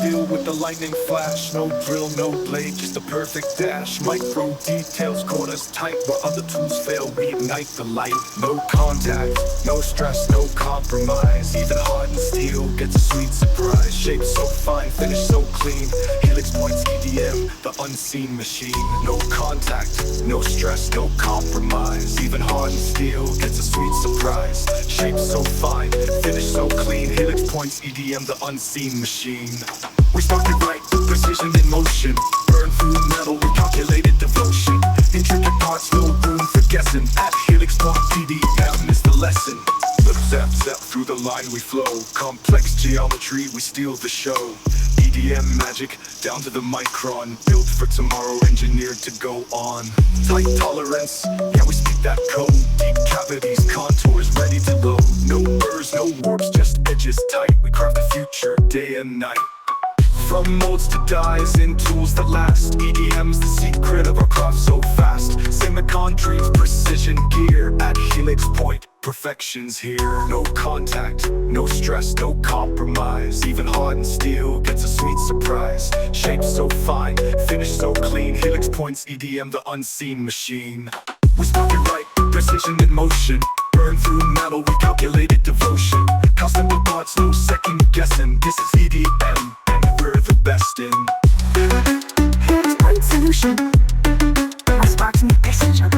steel with the lightning flash. No drill, no blade, just a perfect dash. Micro details, corners tight. Where other tools fail, we ignite the light. No contact, no stress, no compromise. Even hardened steel gets a sweet surprise. Shape so fine, finish so clean. Helix points EDM, the unseen machine. No contact, no stress, no compromise. Even hardened steel gets a sweet surprise. Shape so fine, finish so clean. Helix points EDM, the unseen machine. We spark it right, precision in motion. Burn through metal with calculated devotion. Intricate parts, no room for guessing. At Helix point EDM is the lesson. Zip, zap, zap, through the line we flow. Complex geometry, we steal the show. EDM magic, down to the micron. Built for tomorrow, engineered to go on. Tight tolerance, yeah, we speak that code. Deep cavities, contours ready to load. No burrs, no warps, just edges tight. We carve the future, day and night. From molds to dies in tools that last. EDM's the secret of our craft so fast. Semicon dreams, precision gear. At Helix point, perfection's here. No contact, no stress, no compromise. Even hardened steel gets a sweet surprise. Shape so fine, finish so clean. Helix points EDM, the unseen machine. We spark it right, precision in motion. Burn through metal with calculated devotion. Custom parts, no second guessing. This is EDM, and we're the best in. Here's one solution. Our sparks and precision.